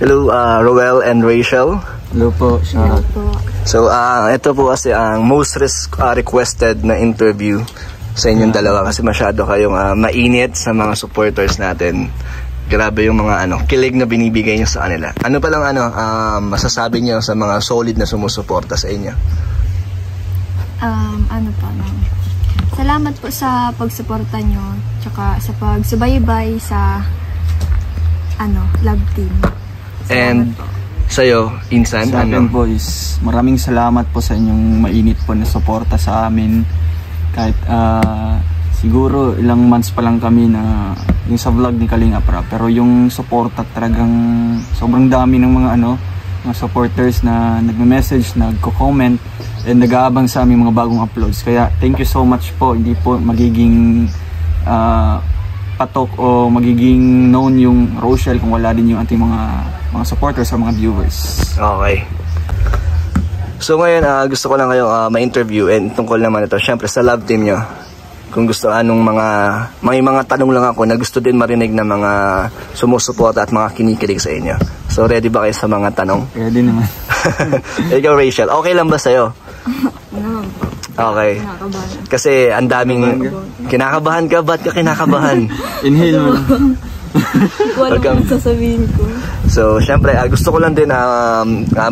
Hello, Roel and Rachel. Hello po, Hello po. So, ito po kasi ang most requested na interview sa inyong dalawa kasi masyado kayong mainit sa mga supporters natin. Grabe yung mga kilig na binibigay nyo sa kanila. Ano pa lang masasabi nyo sa mga solid na sumusuporta sa inyo? Salamat po sa pagsuporta nyo, tsaka sa pagsubaybay sa love team. And sa'yo, Insan, sa akin po is maraming salamat po sa inyong mainit po na suporta sa amin. Kahit siguro ilang months pa lang kami na yung sa vlog ni Kalinga Prab, pero yung suporta talagang sobrang dami ng mga mga supporters na nagme-message, nagko-comment, and nag-aabang sa aming mga bagong uploads. Kaya thank you so much po. Hindi po magiging patok o magiging known yung Rochelle kung wala din yung ating mga supporters sa mga viewers. Okay. So ngayon, gusto ko lang kayong ma-interview and tungkol naman ito, syempre sa love team nyo. Kung gusto may mga tanong lang ako na gusto din marinig ng mga sumusuporta at mga kinikilig sa inyo. So ready ba kayo sa mga tanong? Ready naman. Ikaw, Rachel, okay lang ba sa'yo? Okay. Kasi ang daming kinakabahan ka. Ba't ka kinakabahan? Inhale mo lang. Walang sasabihin ko. So, syempre, gusto ko lang din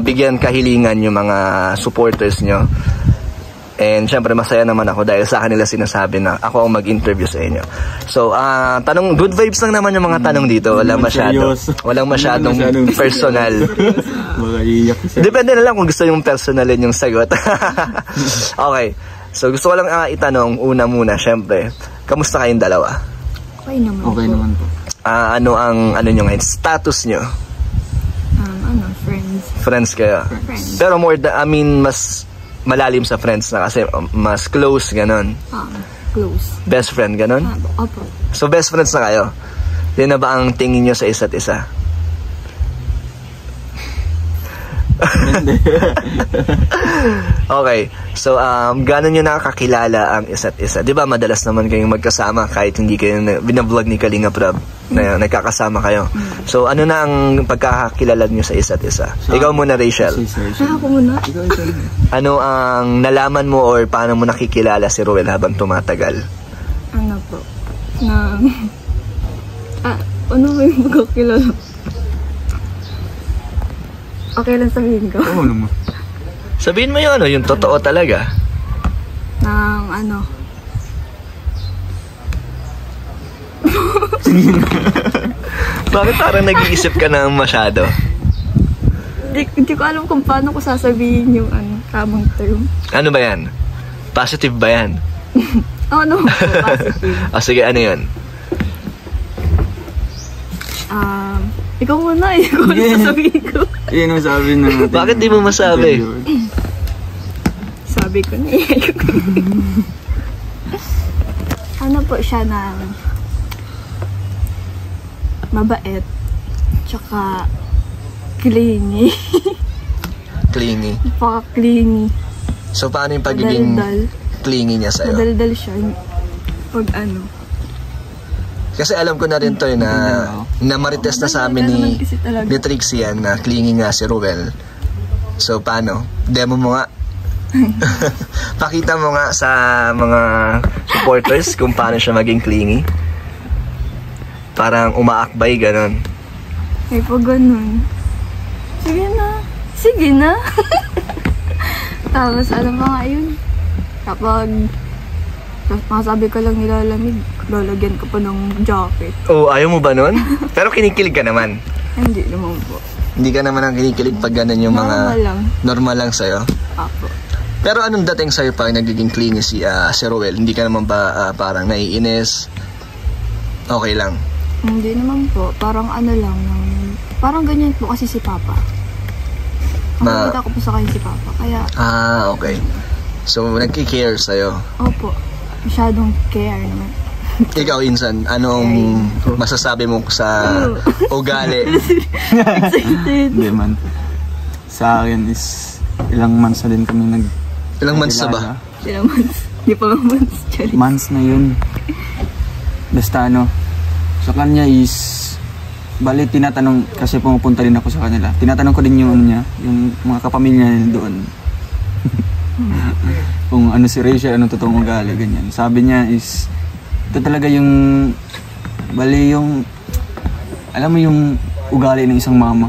bigyan kahilingan yung mga supporters nyo. And syempre, masaya naman ako dahil sa kanila sinasabi na ako ang mag-interview sa inyo. So, tanong, good vibes lang naman yung mga tanong dito. Walang masyadong personal. Depende na lang kung gusto yung personalin yung sagot. Okay. So, gusto ko lang itanong, una muna, syempre, kamusta kayong dalawa? Okay naman Okay naman po. Ano nyo ngayon? Status nyo? Friends. Friends kayo? Friends. Pero mas malalim sa friends na kasi mas close, ganon. Close. Best friend, ganon? Opo. So, best friends na kayo? Yun na ba ang tingin nyo sa isa't isa? Okay. So, gano'n nyo nakakakilala ang isa't isa? Di ba madalas naman kayong magkasama kahit hindi kayo binablog ni Kalinga Prab na nagkakasama kayo? So, ano na ang pagkakakilala nyo sa isa't isa? Ikaw muna, Rachel. Ako muna. Ano ang nalaman mo or paano mo nakikilala si Roel habang tumatagal? Ano po? Ano ba yung magkakilala? Okay lang sabihin ko. Oo naman. Sabihin mo yung totoo talaga. Bakit parang nag-iisip ka na masyado? Hindi ko alam kung paano ko sasabihin yung tamang term. Ano ba yan? Positive ba yan? Ano po, positive. Sige, ano yun? Ikaw muna, ikaw na sasabihin ko. Yan ang sabi na natin. Bakit di mo masabi? Sabi ko na ano po siya na mabait, tsaka clingy. Clingy. Napaka-clingy. So, paano yung pagiging clingy niya sa'yo? Madaldal siya. Pag Kasi alam ko na rin to na marites na sa amin ni Trixie yan na clingy nga si Roel. So, paano? Demo mo nga. Pakita mo nga sa mga supporters kung paano siya maging clingy. Parang umaakbay, ganon. Pag ganon. Sige na. Tapos alam mo nga yun, kapag masabi ka lang nilalamig, lalagyan ka pa ng jacket. Oh, ayaw mo ba nun? Pero kinikilig ka naman. Hindi naman po. Hindi ka naman ang kinikilig pag ganun yung mga normal lang sa'yo? Apo. Pero anong dating sa'yo pag nagiging clingy si Roel? Hindi ka naman ba parang naiinis? Okay lang? Hindi naman po. Parang parang ganyan po kasi si Papa. Nakikita ko po sa kanya si Papa. Kaya... okay. So, nagki-care sa'yo? Opo. Masyadong care naman. Ikaw, Insan, anong masasabi mo sa ugali? Excited. Hindi man. Sa akin is ilang months na din kami Ilang months na ba? Ilang months? Hindi pa months. Charis. Months na yun. Basta sa kanya is Bali, tinatanong, kasi pumupunta rin ako sa kanila. Tinatanong ko din yung ano niya, yung mga kapamilya niya doon. Kung ano si Rachel, anong totoong ugali, ganyan. Sabi niya is, ito talaga yung, bali yung, alam mo yung ugali ng isang mama.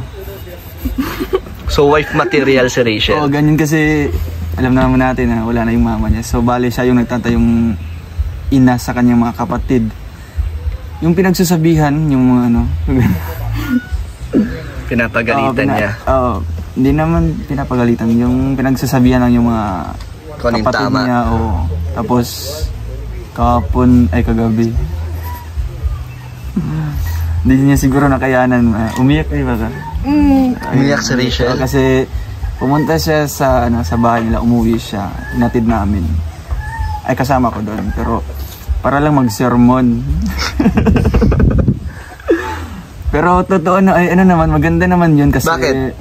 So, wife material si Rachel? Oo, ganyan kasi, alam naman natin na wala na yung mama niya. So, bali siya yung nagtatayong ina sa kanyang mga kapatid. Yung pinagsasabihan, yung mga ano, pinapagalitan niya. Oo, hindi naman pinapagalitan. Yung pinagsasabihan ng yung mga Kunin kapatid tama. niya. Oo. Tapos, kahapon, ay kagabi. Hindi niya siguro nakayanan. Umiyak, di ba ka? Umiyak si Rachel? Oo, kasi pumunta siya sa, ano, sa bahay nila, umuwi siya. Inatid namin. Ay, kasama ko doon. Pero, para lang mag-sermon. Pero totoo na, ay ano naman, maganda naman yun kasi bakit?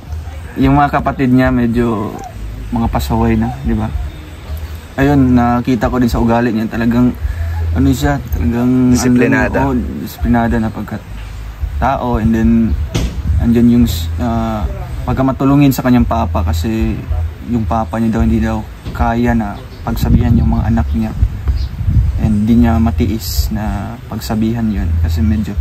Yung mga kapatid niya medyo mga pasaway na, di ba? Ayun, nakita ko din sa ugali niya, talagang ano siya, talagang disiplinada. Disiplinada na pagkatao, and then andyan yung pagka matulungin sa kanyang papa kasi yung papa niya daw hindi daw kaya na pagsabihan yung mga anak niya. And di niya matiis na pagsabihan yun kasi medyo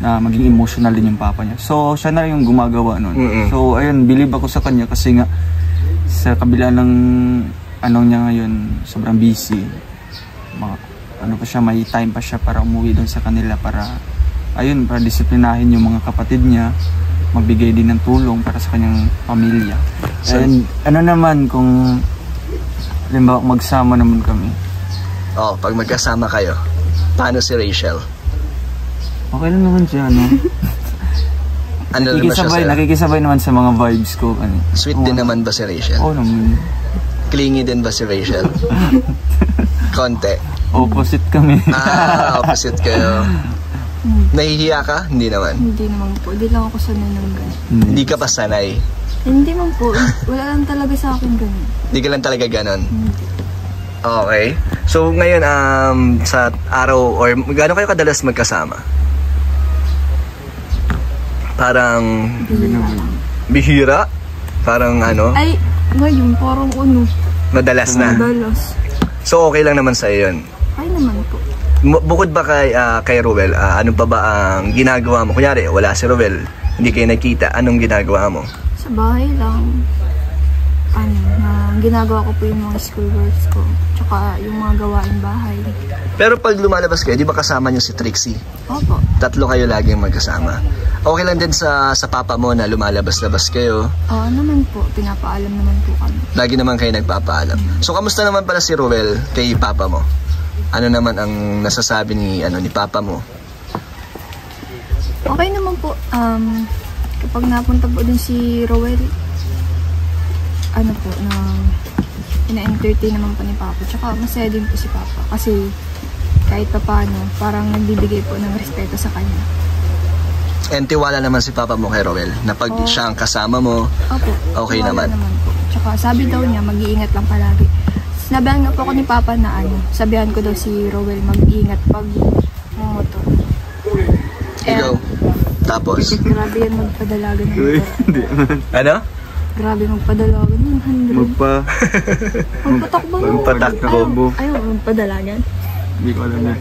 na maging emotional din yung papa niya. So, siya na rin yung gumagawa nun. So, ayun, believe ako sa kanya kasi nga sa kabila ng anong niya ngayon, sobrang busy. Ano pa siya, may time pa siya para umuwi doon sa kanila para, ayun, para disiplinahin yung mga kapatid niya, magbigay din ng tulong para sa kanyang pamilya. So, and ano naman kung halimbawa magsama naman kami. Oh, pag magkasama kayo, paano si Rachel? Okay lang naman siya, no? Ano naman siya sa'yo? Nakikisabay naman sa mga vibes ko. Ano. Sweet din naman ba si Rachel? Oo naman. Clingy din ba si Rachel? Konti. Opposite kami. Opposite kayo. Nahihiya ka? Hindi naman. Hindi naman po. Hindi lang ako sanay ng ganun. Hindi ka pa sanay? Hindi man po. Wala lang talaga sa akin ganun. Hindi ka lang talaga ganon? Hindi. Okay. So ngayon sa araw or gaano kayo kadalas magkasama? Parang bihira? Parang ano? Ay, ngayon parang ano. Madalas na. Madalas. So okay lang naman sa yun. Ay naman po. Bukod ba kay Ruel, ano pa ba ang ginagawa mo? Kunyari, wala si Ruel, hindi kayo nakita, anong ginagawa mo? Sa bahay lang. Ginagawa ko po yung mga school works ko. Tsaka yung mga gawain bahay. Pero pag lumalabas kayo, di ba kasama niyo si Trixie? Opo. Tatlo kayo laging magkasama. Okay lang din sa papa mo na lumalabas-labas kayo? Oo naman po. Pinapaalam naman po kami. Lagi naman kayo nagpapaalam. So, kamusta naman pala si Ruel kay papa mo? Ano naman ang nasasabi ni papa mo? Okay naman po. Kapag napunta po din si Rowel, ano po, ina-entertain naman po ni Papa. Tsaka masaya din po si Papa. Kasi kahit pa paano, parang nagbibigay po ng respeto sa kanya. And tiwala naman si papa mo kay Ruel na pag siya ang kasama mo, opo, okay naman po. Tsaka sabi daw niya, mag-iingat lang palagi. Sinabihan nga po ako ni Papa na sabihan ko daw si Rowel mag-iingat pag motor. Ikaw? Tapos? Grabe yan magpadalagan ng Ano? Grabe magpadalagan ng 100. Magpatakbo mo. Magpatakbo. Ayaw, magpadalagan. Hindi ko alam na.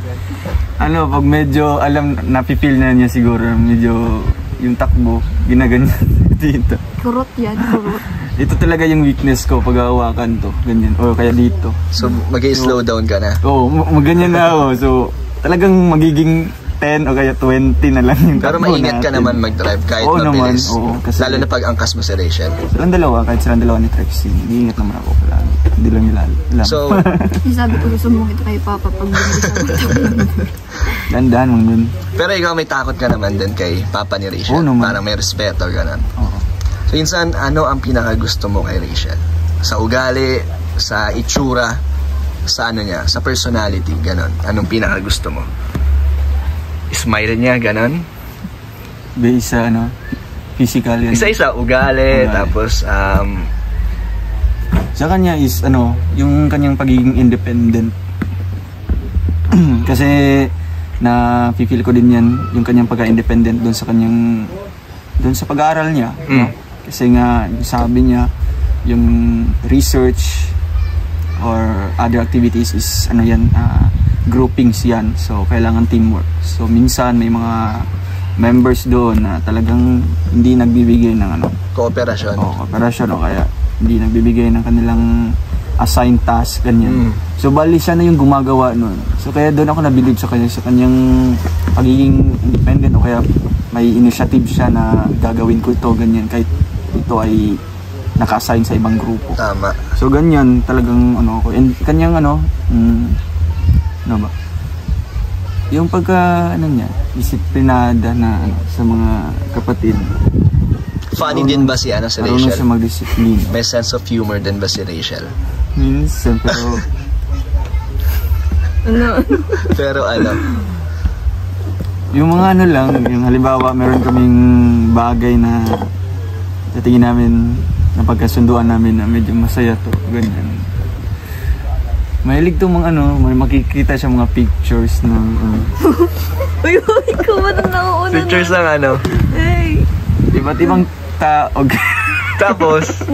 Ano, pag medyo napipil na niya siguro, medyo yung takbo, ginaganyan dito. Kurot yan, kurot. Ito talaga yung weakness ko pag hawakan to, ganyan. O kaya dito. So, mag-slow down ka na? Oo, ganyan na ako. So, talagang magiging 10 o kaya 20 na lang yung pero maingat ka naman mag-drive kahit mabilis. Oo, kasi lalo na pag angkas mo si Rachel. Silang dalawa, kahit silang dalawa ni Trixie, iingat naman ako palagi. Hindi lang nila alam. So, sabi ko susumbong ito kay Papa pag bumili sa dandan mo dun. Pero ikaw may takot ka naman din kay Papa ni Rachel. Parang may respeto, gano'n. So, insan, ano ang pinakagusto mo kay Rachel? Sa ugali, sa itsura, sa ano niya, sa personality, gano'n. Anong pinakagusto mo? Smile niya, ganon? Based sa physical yan. Isa-isa, ugali, tapos sa kanya is yung kanyang pagiging independent. Kasi na feel ko din yan, yung kanyang pagka-independent doon sa pag-aaral niya. No? Kasi nga, sabi niya, yung research or other activities is groupings yan. So, kailangan teamwork. So, minsan may mga members doon na talagang hindi nagbibigay ng Kooperasyon. Kooperasyon o kaya hindi nagbibigay ng kanilang assigned task, ganyan. So, bali siya na yung gumagawa nun. So, kaya doon ako nabilib sa kanyang pagiging independent o kaya may initiative siya na gagawin ko ito, ganyan, kahit ito ay naka-assign sa ibang grupo. Tama. So, ganyan talagang ako. And kanyang yung pagka niya, disiplinada na sa mga kapatid. Funny din ba si Rachel? Marunong siya mag-discipline. May sense of humor din ba si Rachel? Minsan, pero Pero yung mga lang, yung halimbawa meron kaming bagay na tingin namin, na pagkasunduan namin na medyo masaya to, ganyan. Mahilig to mga may makikita siya mga pictures ng Uy, ikaw ba nang nauuna pictures na? ng Hey! iba't ibang tao. Tapos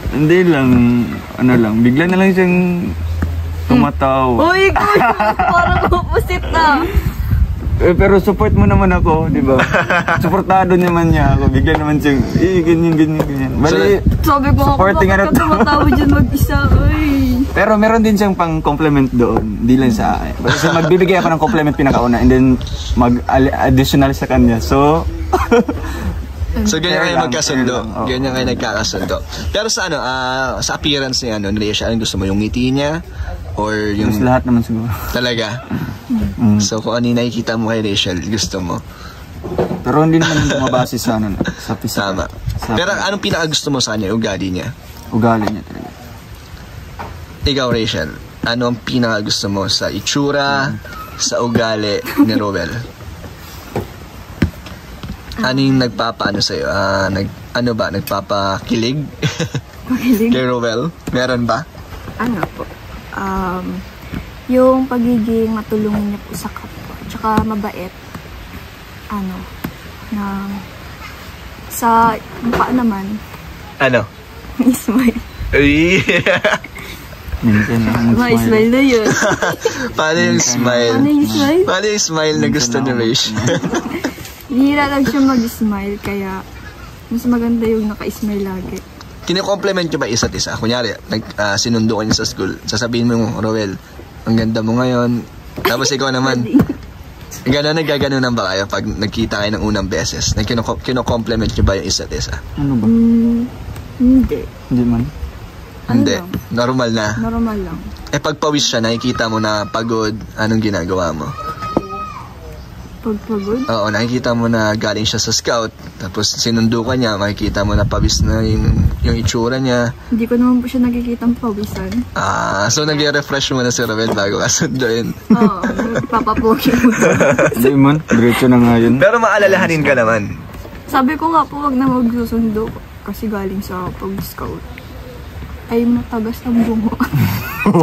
Hindi lang, bigla na lang siyang tumatawa. Uy, ikaw parang opposite na. Pero support mo naman ako, di ba? Supportado naman niya ako. Bigla naman siyang, ganyan. Bali, Sabi ko ako, bakit ka tumatawa dyan mag-isa? Uy. Pero meron din siyang pang-compliment doon. Hindi lang sa akin. Kasi magbibigay ako ng compliment pinakauna and then mag-additional sa kanya. So, ganyan kayo magkasundo. Oh. Ganyan kayo nagkakasundo. Pero sa sa appearance ni Rachel, anong gusto mo? Yung ngiti niya? Or yung... Mas lahat naman siguro. Talaga? So kung ano yung nakikita mo kay Rachel, gusto mo? Pero hindi naman bumabase sa sa physical. Tama. Pero anong pinakagusto mo sa kanya? Ugali niya? Ugali niya talaga. Ikaw, Rachel, ano ang pinakagusto mo sa itsura, sa ugali ni Rowell? Ano yung nagpapaano sa'yo? Nagpapakilig? Makilig? Kay Rowell? Meron ba? Ano po? Yung pagiging matulungin niya po sa kapwa. Tsaka mabait. Sa mukha naman. Ano? Smile. Ay! Minsan lang Smile na yun. Paano yung smile? Paano yung smile na gusto ni Rachel? Bihira lang siya mag-smile, kaya mas maganda yung naka-smile lagi. Kine-compliment nyo ba isa't isa? Kunyari, sinundo ka niya sa school, sasabihin mo, Rowell, ang ganda mo ngayon. Tapos ikaw naman, nagaganunan ba kayo pag nagkita kayo ng unang beses? Kino-compliment nyo ba yung isa't isa? Ano ba? Hindi. Hindi man. Hindi. lang? Normal na. Normal lang. Pag pawis siya, nakikita mo na pagod, anong ginagawa mo? Pagpagod? Oo, nakikita mo na galing siya sa scout, tapos sinundo ka niya, makikita mo na pawis na yung itsura niya. Hindi ko naman po siya nakikitang pawisan. So nag-refresh mo na si Rowell bago ka sunduin. Oo, papapoki mo. Hindi man, diretso na nga yun. Pero maalalahanin ka naman. Sabi ko nga po, wag na magsusundo kasi galing sa pag-scout. Ay, matagas ng bungo.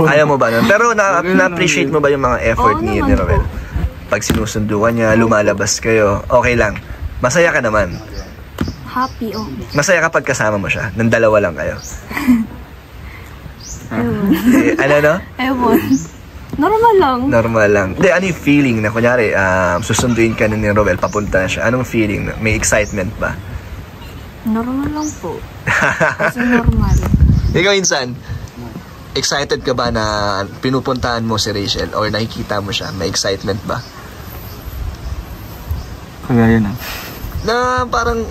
Ayaw mo ba nun? Pero na-appreciate mo ba yung mga effort ni Rowell? Pag sinusundukan niya, lumalabas kayo, okay lang. Masaya ka naman. Happy, oh. Masaya ka pag kasama mo siya, nang dalawa lang kayo. Ewan. Ewan. Normal lang. Normal lang. Hindi, ano yung feeling na, kunyari, susunduin ka ni Rowell, papunta na siya. Anong feeling? May excitement ba? Normal lang po. Kasi normal. Ikaw, Insan, excited ka ba na pinupuntahan mo si Rachel or nakikita mo siya? May excitement ba? Kagaya na. Na parang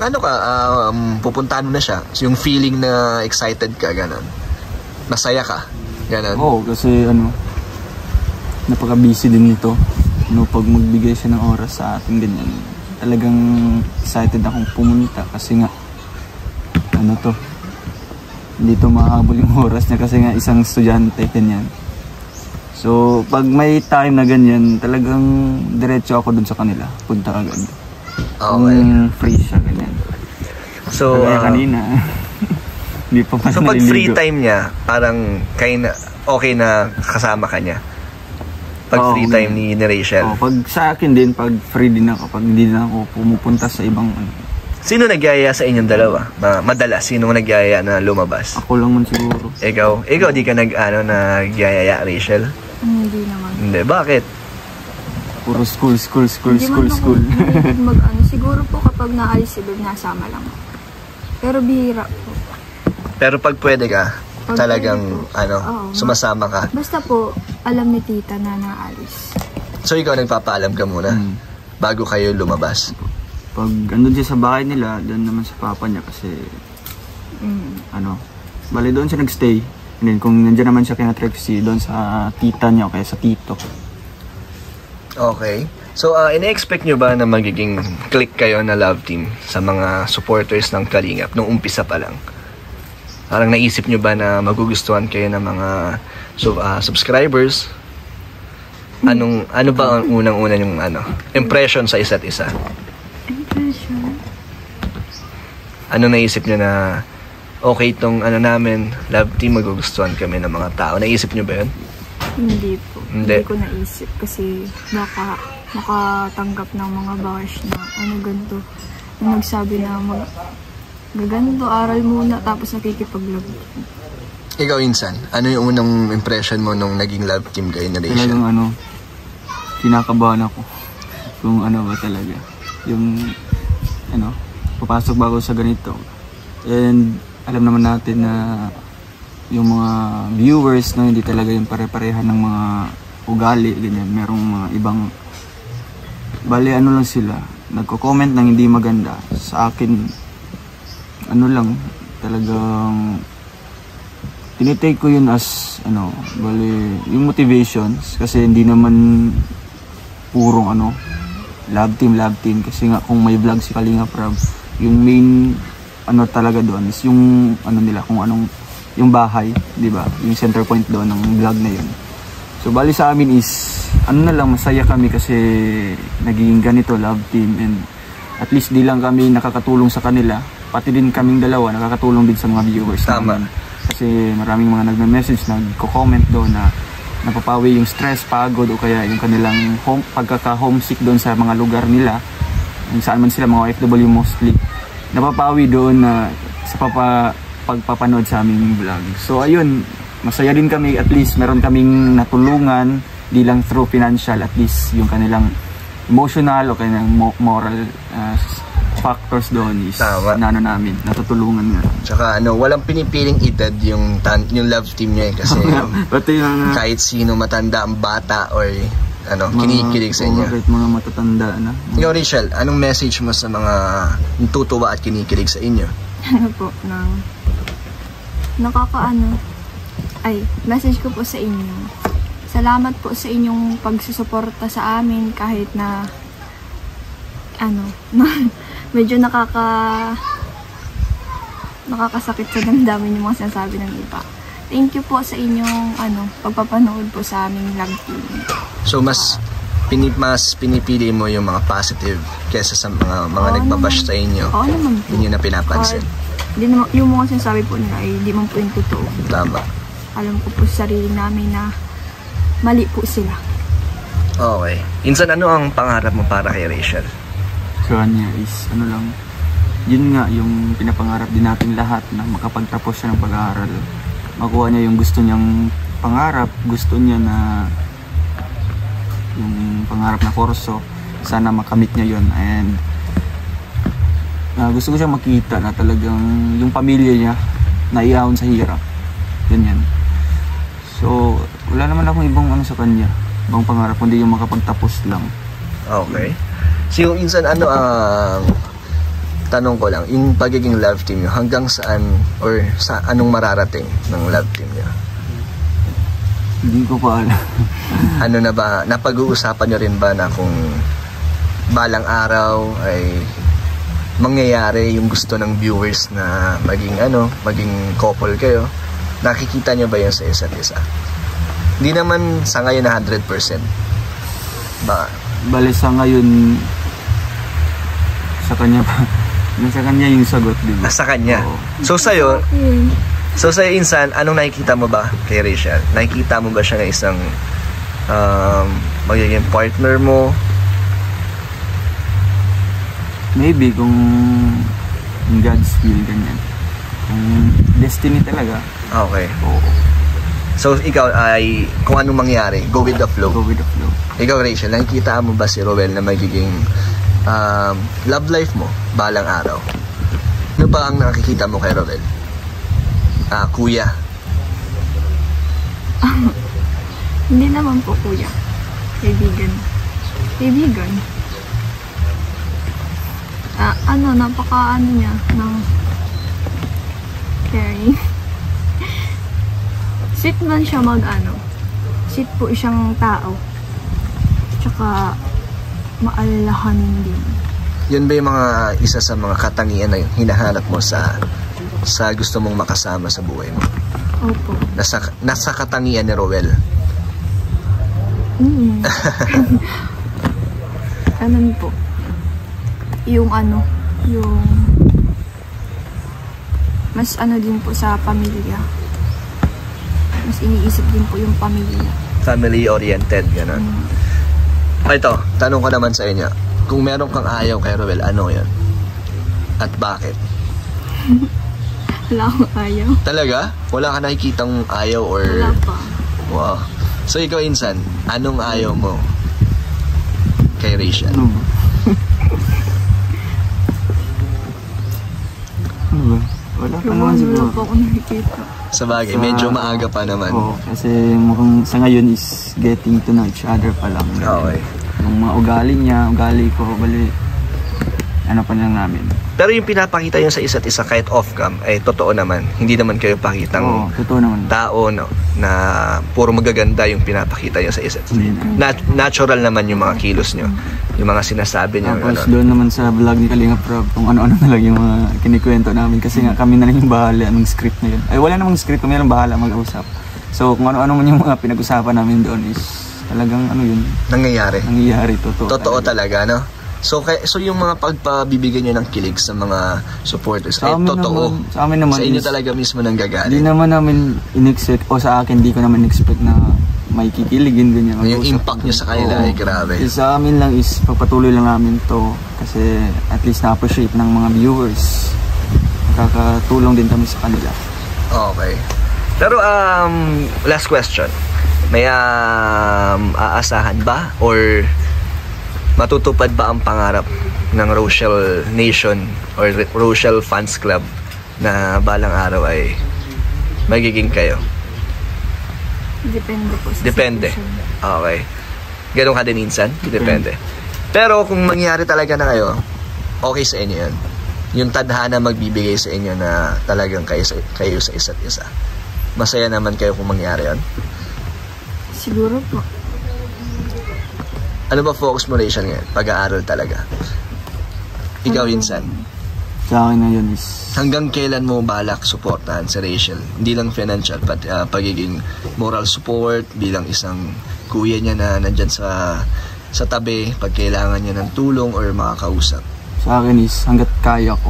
pupuntahan mo na siya. Yung feeling na excited ka, gano'n. Masaya ka, gano'n. Oo, kasi napaka-busy din nito. Pag magbigay siya ng oras sa atin, ganyan. Talagang excited akong pumunta kasi nga, hindi to mahabol yung oras niya kasi nga isang estudyante, ganyan. So, pag may time na ganyan, talagang diretso ako dun sa kanila. Punta agad. Okay. Kung free siya, ganyan. So, kanina, hindi pa so pag free time niya, parang okay na kasama ka niya. Pag free time ni Rachel. Pag sa akin din, pag free din ako, pag hindi na ako pumupunta sa ibang Sino nagyaya sa inyong dalawa? Madalas, sino nagyaya na lumabas? Ako lang man siguro. Ikaw di ka nagyaya, Rachel? Hindi naman. Hindi, bakit? Puro school. Hindi siguro po kapag naalis si Beb, nasama lang ako. Pero bihira po. Pero pag pwede ka, talagang sumasama ka. Basta po, alam ni tita na naalis. So ikaw nagpapaalam ka muna bago kayo lumabas? Pag andun siya sa bahay nila, doon naman sa papa niya kasi bali doon siya nagstay. And then kung nandiyan naman siya kina Trixie, doon sa tita niya o kaya sa tito. Okay. So, ina-expect nyo ba na magiging click kayo na love team sa mga supporters ng Kalingap nung umpisa pa lang? Parang naisip nyo ba na magugustuhan kayo ng mga subscribers? Ano ba ang unang-una yung impression sa isa't isa? Impression? Ano naisip nyo na okay itong namin, love team, magugustuhan kami ng mga tao? Naisip nyo ba yun? Hindi po. Hindi ko naisip kasi baka makatanggap ng mga bash na ganito. Yung nagsabi na gaganto, aral muna tapos nakikipag-love team. Ikaw, Insan, ano yung unang impression mo nung naging love team kayo na Rachel? Talagang kinakabahan ako kung ba talaga. Yung papasok ba ako sa ganito. And alam naman natin na yung mga viewers hindi talaga yung pare-parehan ng mga ugali, ganyan. Merong mga ibang lang sila, nagko-comment ng hindi maganda sa akin. Lang talagang tinitake ko yun as yung motivations kasi hindi naman purong love team kasi nga kung may vlog si Kalingap Rab, yung main talaga doon is yung nila kung anong yung bahay, di ba? Yung center point doon ng vlog na yun. So bali sa amin is masaya kami kasi naging ganito love team, and at least di lang kami nakakatulong sa kanila, pati din kaming dalawa nakakatulong din sa mga viewers. Tama. Namin. Kasi maraming mga nagme-message, nagko-comment doon na napapawi yung stress, pagod o kaya yung kanilang pagkaka-homesick doon sa mga lugar nila, kung saan man sila, mga OFW mostly, napapawi doon na sa pagpapanood sa aming vlog. So ayun, masaya din kami, at least meron kaming natulungan, di lang through financial, at least yung kanilang emotional o kanilang moral factors doon is namin, natutulungan nga. Tsaka walang pinipiling edad yung love team niya kasi kahit sino, matanda, ang bata or kinikilig sa inyo. Kahit mga matatanda na. Ikaw, Rachel, anong message mo sa mga tutuwa at kinikilig sa inyo? Message ko po sa inyo. Salamat po sa inyong pagsusuporta sa amin kahit na medyo nakakasakit sa damdamin yung mga sinasabi ng iba. Thank you po sa inyong pagpapanood po sa aming love team. So mas pinipili mo yung mga positive kaysa sa mga nagbabash sa inyo. Oo naman po. Hindi nyo na pinapansin. Yung mga sinasabi po nila ay di man po yung totoo. Tama. Alam ko po sa sarili namin na mali po sila. Okay. Insan, ano ang pangarap mo para kay Rachel? So kanya is yun nga yung pinapangarap din natin lahat, na makapagtapos siya ng pag-aaral, makuha niya yung gusto niyang pangarap, gusto niya na yung pangarap na kurso, sana makamit niya yun. And gusto ko siyang makita na talagang yung pamilya niya naiahon sa hirap, ganyan. So wala naman akong ibang sa kanya, ibang pangarap kundi yung makapagtapos lang. Okay. So Insan, ano ang tanong ko lang, yung pagiging love team nyo, hanggang saan or sa anong mararating ng love team nyo? Hindi ko pa alam. Ano na ba, napag-uusapan nyo rin ba na kung balang araw ay mangyayari yung gusto ng viewers na maging couple kayo? Nakikita nyo ba yun sa isa't isa? Hindi naman sa ngayon na 100%. Bale sa ngayon, sa kanya pa. Sa kanya yung sagot, di ba? Sa kanya. Oo. So sa'yo, Insan, anong nakikita mo ba kay Rachel? Nakikita mo ba siya na isang magiging partner mo? Maybe kung in God's will, ganyan. Kung destiny talaga. Okay. Oo. So, ikaw ay, kung anong mangyari, go with the flow. Go with the flow. Ikaw, Rachel, nakikita mo ba si Rowel na magiging love life mo balang araw? Ano ba ang nakikita mo kay Rowel? Kuya? Hindi naman po kuya. Kaibigan. Kaibigan. Napaka niya, ng caring. Sweet man siya sweet po siyang tao. Tsaka, maalalahanin din. Yun ba yung mga isa sa mga katangian na hinahanap mo sa gusto mong makasama sa buhay mo? Opo. Nasa katangian ni Rowel? Ganun po. Yung mas din po sa pamilya. Mas iniisip din po yung pamilya. Family-oriented, gano'n. Ito, tanong ko naman sa inyo. Kung meron kang ayaw kay Rowel, ano yun? At bakit? Wala akong ayaw. Talaga? Wala ka nakikitang ayaw or... Wala pa. Wow. So ikaw, Insan, anong ayaw mo kay Rachel? Ano ba? Wala pa naman siguro. Wala pa akong nakikita. Sa bagay, medyo maaga pa naman. Oo, kasi mukhang sa ngayon is getting to know each other pa lang. Okay. Yung mga ugali niya, ugali ko, bali, ano pa lang namin. Pero yung pinapakita yun sa isa't isa kahit off-cam, ay totoo naman. Hindi naman kayo pakitang totoo naman. tao no, na puro magaganda yung pinapakita yun sa isa't isa. Natural naman yung mga kilos nyo. Yung mga sinasabi nyo. Tapos doon naman sa vlog ni Kalinga Prab, kung ano-ano na lang yung mga kinikwento namin. Kasi nga kami na lang yung bahala ng script na yun. Ay wala namang script, kami lang bahala mag-usap. So kung ano-ano man yung mga pinag-usapan namin doon is talagang yun. Nangyayari. Totoo talaga, no? So yung mga pagpabibigyan nyo ng kilig sa mga supporters ay totoo. Sa amin naman sa inyo talaga mismo nang gagaling. Hindi naman namin in-expect, o sa akin, di ko naman expect na may kikiligin ganyan. Yung impact nyo sa kanila ay grabe. Sa amin lang is pagpatuloy lang namin to kasi at least na-appreciate ng mga viewers. Nakakatulong din kami sa kanila. Okay. Pero last question. May aasahan ba or matutupad ba ang pangarap ng Rochelle Nation or Rochelle Fans Club na balang araw ay magiging kayo? Depende po sa Depende. situation. Okay. Ganun ka din minsan? Depende. Pero kung mangyari talaga na kayo, okay sa inyo yun. Yung tadhana magbibigay sa inyo na talagang kayo sa isa't isa. Masaya naman kayo kung mangyari yun? Siguro po. Ano ba focus mo, Rachel, ngayon? Pag-aaral talaga. Ikaw, Insan. Sa akin na yun is... Hanggang kailan mo balak supportahan si Rachel? Hindi lang financial, pati pagiging moral support, bilang isang kuya niya na nandyan sa tabi, pag kailangan niya ng tulong or makakausap. Sa akin is hanggat kaya ko.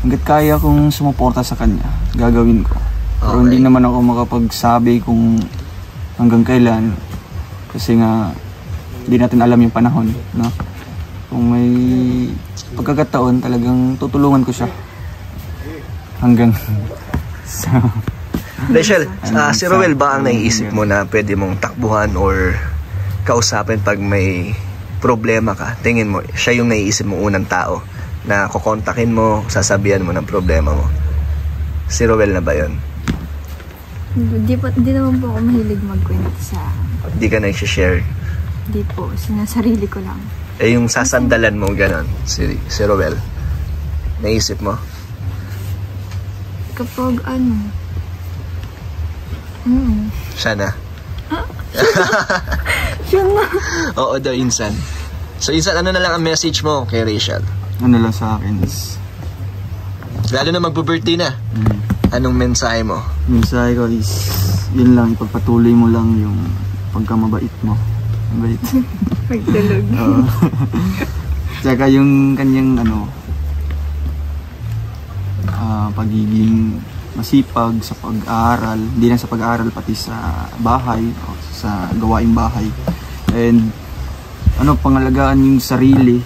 Hanggat kaya kong sumuporta sa kanya, gagawin ko. Pero hindi naman ako makapagsabi kung hanggang kailan kasi nga hindi natin alam yung panahon, no? Kung may pagkakataon talagang tutulungan ko siya hanggang Rachel, si Rowel ba ang naiisip mo na pwede mong takbuhan or kausapin pag may problema ka? Tingin mo, siya yung naiisip mo unang tao na kukontakin mo, sasabihan mo ng problema mo. Si Rowel na ba yun? Di naman po ako mahilig magkwento sa... Hindi ka nag-share? Di po, sinasarili ko lang. Yung sasandalan mo gano'n, si Rowel, naisip mo? Kapag Siya na? Siya na. Oo daw, Insan. So Insan, ano na lang ang message mo kay Rachel? Ano lang sa akin is... Lalo na magbo-birthday na. Anong mensahe mo? Mensahe ko is, yun lang, ipagpatuloy mo lang yung pagkamabait mo. Mabait. Pagdalog. Tsaka yung kanyang pagiging masipag sa pag-aaral, hindi lang sa pag-aaral pati sa bahay o sa gawaing bahay. And pangalagaan yung sarili,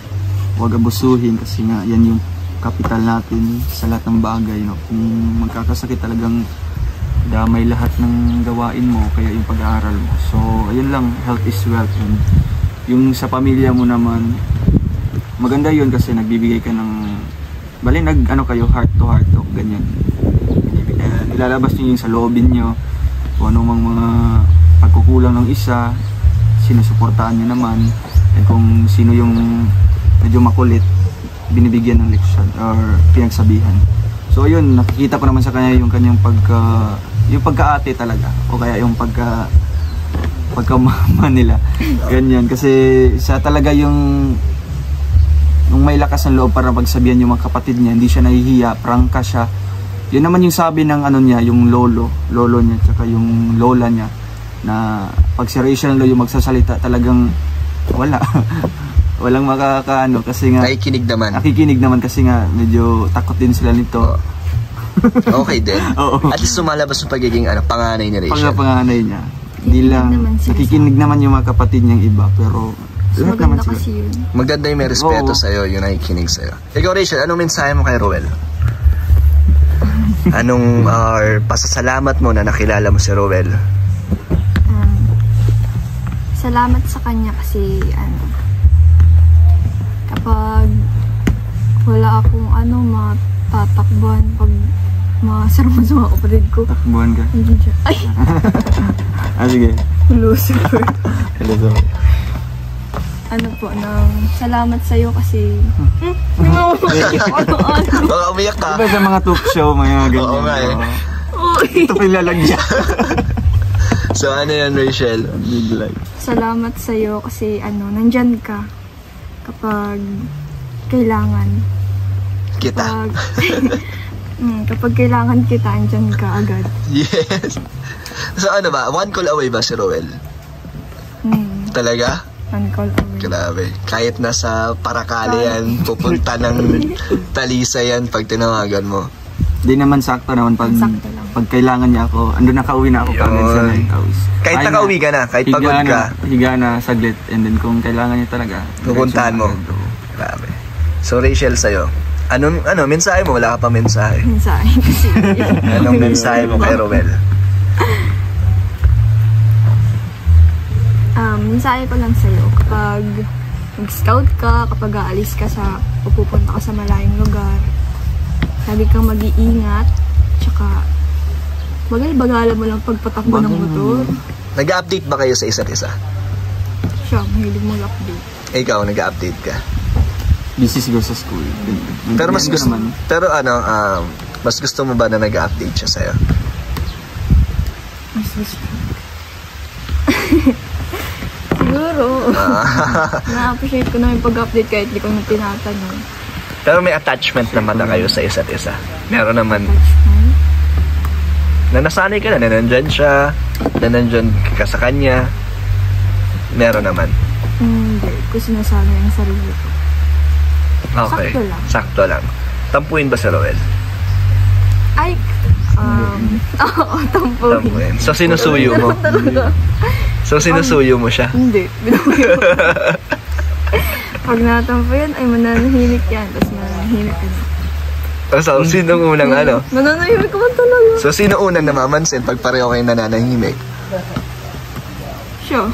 huwag abusuhin kasi nga yan yung kapital natin sa lahat ng bagay, no? Kung magkakasakit talagang damay lahat ng gawain mo, kaya yung pag-aaral mo. So ayun lang, health is wealth. And yung sa pamilya mo naman, maganda yun kasi nagbibigay ka ng kayo heart to heart o ganyan. Ilalabas niyo yung sa loobin nyo, kung anong mga pagkukulang ng isa, sinusuportahan nyo naman, and kung sino yung medyo makulit, binibigyan ng leksyon or pinagsabihan. So yun, nakikita ko naman sa kanya yung kanyang pagkaate talaga, o kaya yung pagkamama nila. Ganyan, kasi siya talaga yung may lakas ng loob para pagsabihan yung mga kapatid niya, hindi siya nahihiya, prangka siya. Yun naman yung sabi ng niya, yung lolo niya, tsaka yung lola niya, na pag si Rachel yung magsasalita, talagang walang makakaano kasi nga nakikinig naman kasi nga medyo takot din sila nito. Okay din. At least sumalabas yung pagiging panganay ni Rachel. Panganay niya. Hindi lang nakikinig naman yung mga kapatid niyang iba, pero lahat naman sila. Maganda yung may respeto sa'yo, yung nakikinig sa'yo. Ikaw Rachel, anong mensahe mo kay Roel? Anong pasasalamat mo na nakilala mo si Roel? Salamat sa kanya kasi kapag wala akong matatakbuhan pag masarama sa mga kapatid ko. Takbuhan ka? Hindi siya. Ay! Sige. Loser. Salamat sa'yo kasi Baka umiyak ka. Diba sa mga talk show, mga ganyan? Oo nga eh. Ito pilalagyan. So ano yan Rachel? Salamat sa'yo kasi nandyan ka kapag kailangan Kita. Kapag kailangan kita, andyan ka agad. Yes. So ano ba, one call away ba si Roel? Talaga? One call away. Grabe. Kahit nasa Paracale yan, pupunta ng Talisa yan pag tinawagan mo. Hindi naman sakto naman pag kailangan niya ako, andun nakauwi na ako kagad sa Lighthouse. Kahit nakauwi ka na, kahit pagod ka. Higa na saglit, and then kung kailangan niya talaga, pupuntahan mo. Grabe. So Rachel, sa'yo, anong mensahe mo? Wala ka pa mensahe. Mensahe kasi. Anong mensahe mo kay Roel? Mensahe ko lang sa'yo, kapag mag-scout ka, kapag aalis ka pupunta ka sa malayong lugar, lagi kang mag-iingat, tsaka bagal-bagalan mo lang pagpatakbo ng motor. Nag-update ba kayo sa isa't isa? Siya, mahilig mo update. Ikaw, nag-update ka? Busy siguro sa school. Pero mas gusto mas gusto mo ba na nag-update siya sa'yo? Mas gusto. Siguro. Na-appreciate ko na yung pag-update kahit di ko na tinatanong. Pero may attachment naman na kayo sa isa't isa. Meron naman. Attachment? Na nasanay ka na nandyan siya, na nandyan ka sa kanya. Meron naman. Hindi ko sinasabi ang sarili ko. Okay. Sakto lang. Sakto lang. Tampuin ba si Roel? Ay, oo, tampuin. So sinusuyo mo? So sinusuyo mo siya? Hindi, binuyo. Pag natampo yan, ay mananahimik yan. Tapos mananahimik ka na. So, sinong unang Mananahimik ka man talaga. So, sino unang namamansin pag pareho kayo nananahimik? Siya.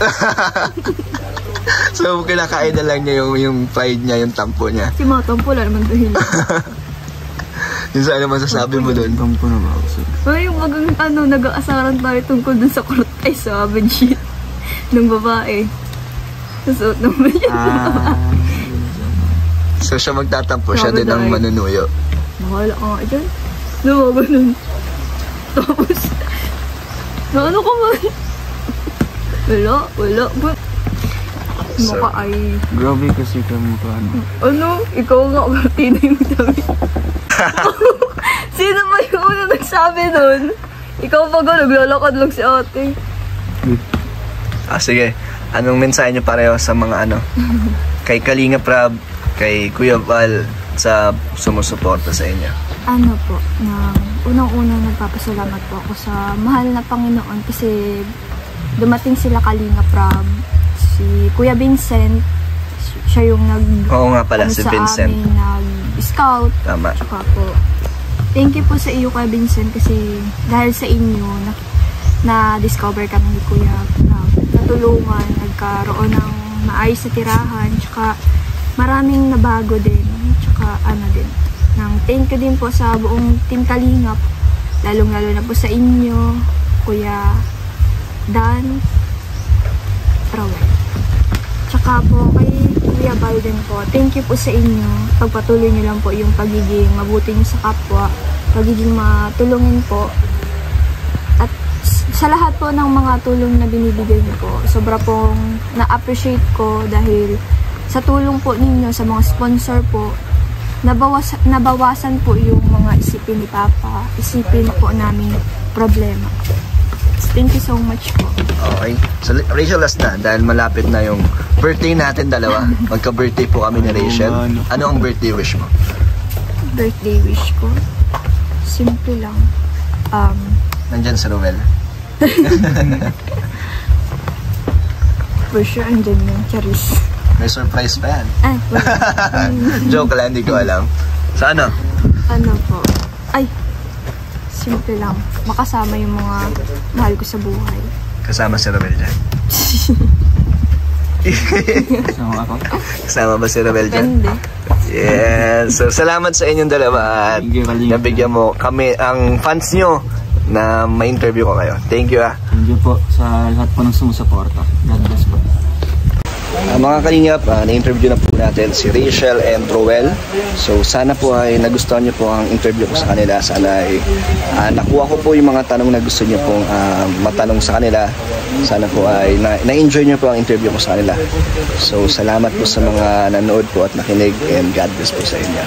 So, kinakain na lang niya yung pride niya, yung tampo niya. Si mga tampo, wala naman dahil. Yung saan naman sasabi mo doon? Tampo na ba ako sir? Ay, yung nag-aasaran tayo tungkol dun sa kurot ay sa bedsheet ng babae. Nasuot ng bedsheet. So, siya magtatampo, siya din ang manunuyo. Bahala ka nga dyan. Ganun. Tapos, ano ka man? Wala. Mukha ay... Grabe kasi ka mukha. Ikaw nga, tina yung sabi. Sino ba yung una nagsabi nun? Ikaw pa naglalakad lang si ate. Sige. Anong mensahe niyo pareho sa mga kay Kalinga Prab, kay Kuya Val, sa sumusuporta sa inyo? unang-unang nagpapasalamat po ako sa mahal na Panginoon kasi dumating sila Kalinga Prab, si Kuya Vincent, siya yung Oo nga pala, si Vincent. Nag-scout. Tama. Tsaka po, thank you po sa iyo, Kuya Vincent, kasi dahil sa inyo, na-discover kami ni Kuya Prab. Natulungan, nagkaroon ng maayos na tirahan, tsaka maraming nabago din. Tsaka thank you din po sa buong Team Kalingap, lalong-lalo na po sa inyo, Kuya Dan, Rawel. Tsaka po kay Kuya Balden po, thank you po sa inyo. Pagpatuloy niyo lang po yung pagiging mabuti niyo sa kapwa, pagiging matulungin po. At sa lahat po ng mga tulong na binibigay niyo po, sobra pong na-appreciate ko dahil sa tulong po ninyo, sa mga sponsor po, nabawasan po yung mga isipin ni Papa, isipin po namin problema. Thank you so much po. Okay. So, Rachel, last na. Dahil malapit na yung birthday natin dalawa. Magka-birthday po kami ni Rachel. Ano ang birthday wish mo? Birthday wish ko? Simple lang. Nandyan si Rowel. For sure, andyan yun. Charis. May surprise pa yan. Ay, Joke lang, hindi ko alam. Sa ano? Ano po? Ay, simple lang. Makasama yung mga mahal ko sa buhay. Kasama si Rowel dyan. Kasama ako. Kasama ba si Rowel dyan? Depende. Yes. So, salamat sa inyong dalawa at nabigyan mo kami, ang fans nyo, na ma-interview ko kayo. Thank you Thank you po sa lahat po ng sumusuporta. God bless po. Mga kalingap, na-interview na po natin si Rachel and Rowel. So sana po ay nagustuhan nyo po ang interview ko sa kanila. Sana ay nakuha ko po yung mga tanong na gusto nyo pong matanong sa kanila. Sana po ay na-enjoy nyo po ang interview ko sa kanila. So salamat po sa mga nanood po at nakinig, and God bless po sa inyo.